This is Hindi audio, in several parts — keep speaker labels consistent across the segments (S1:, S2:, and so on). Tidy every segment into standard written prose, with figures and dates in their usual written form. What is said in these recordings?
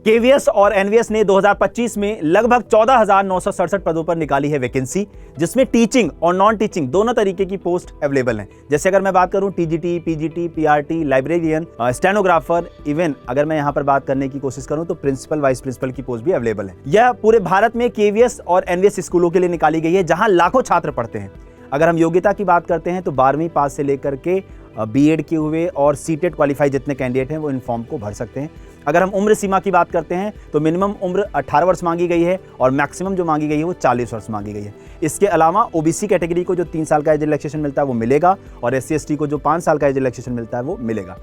S1: केवीएस और एनवीएस ने 2025 में लगभग 14,967 पदों पर निकाली है वैकेंसी, जिसमें टीचिंग और नॉन टीचिंग दोनों तरीके की पोस्ट अवेलेबल हैं। जैसे अगर मैं बात करूं TGT, PGT, PRT, librarian, stenographer, even अगर मैं यहां पर बात करने की कोशिश करूं तो प्रिंसिपल, वाइस प्रिंसिपल की पोस्ट भी अवेलेबल है। यह पूरे भारत में केवीएस और एनवीएस स्कूलों के लिए निकाली गई है, जहां लाखों छात्र पढ़ते हैं। अगर हम योग्यता की बात करते हैं तो 12वीं पास से लेकर के बीएड किए हुए और सीटेट क्वालिफाई जितने कैंडिडेट हैं वो इन फॉर्म को भर सकते हैं। अगर हम उम्र सीमा की बात करते हैं तो मिनिमम उम्र 18 वर्ष मांगी गई है और मैक्सिमम जो मांगी गई है वो 40 वर्ष मांगी गई है। इसके अलावा ओबीसी कैटेगरी को जो 3 साल का एज रिलैक्सेशन मिलता है वो मिलेगा और एससी एसटी को जो 5 साल का एज रिलैक्सेशन मिलता है वो मिलेगा।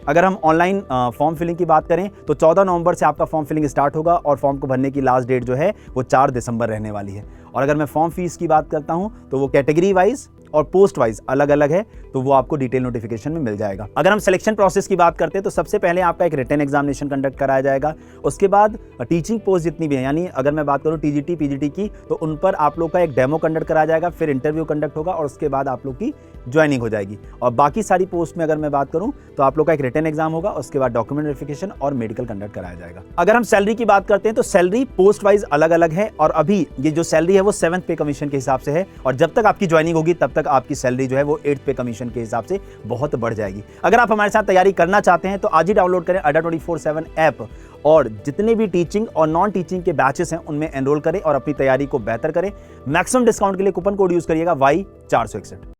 S1: अगर हम ऑनलाइन फॉर्म फिलिंग की बात करें तो 14 नवंबर से आपका फॉर्म फिलिंग स्टार्ट होगा और फॉर्म को भरने की लास्ट डेट जो है वो 4 दिसंबर रहने वाली है। और अगर मैं फॉर्म फीस की बात करता हूं तो वो कैटेगरी वाइज और पोस्ट वाइज अलग अलग है, तो वो आपको डिटेल नोटिफिकेशन में मिल जाएगा। अगर हम सिलेक्शन प्रोसेस की बात करते हैं तो सबसे पहले आपका एक रिटन एग्जामिनेशन कंडक्ट कराया जाएगा। उसके बाद टीचिंग पोस्ट जितनी भी है, यानी अगर मैं बात करूं टीजीटी, पीजीटी की, तो उन पर आप लोग का एक डेमो कंडक्ट कराया जाएगा, फिर इंटरव्यू कंडक्ट होगा और उसके बाद आप लोग की ज्वाइनिंग हो जाएगी। और बाकी सारी पोस्ट में अगर मैं बात करूं तो आप लोग का एक रिटन एग्जाम होगा, उसके बाद डॉक्यूमेंट वेरिफिकेशन और मेडिकल कंडक्ट कराया जाएगा। अगर हम सैलरी की बात करते हैं तो सैलरी पोस्ट वाइज अलग अलग है और अभी ये जो सैलरी है वो 7th पे कमीशन के हिसाब से है और जब तक आपकी ज्वाइनिंग होगी तब तक आपकी सैलरी जो है वो 8th पे कमीशन के हिसाब से बहुत बढ़ जाएगी। अगर आप हमारे साथ तैयारी करना चाहते हैं तो आज ही डाउनलोड करें अड्डा 24/7 ऐप और जितने भी टीचिंग और नॉन टीचिंग के बैचेस हैं उनमें एनरोल करें और अपनी तैयारी को बेहतर करें। मैक्सिमम डिस्काउंट के लिए कूपन कोड यूज करिएगा Y461।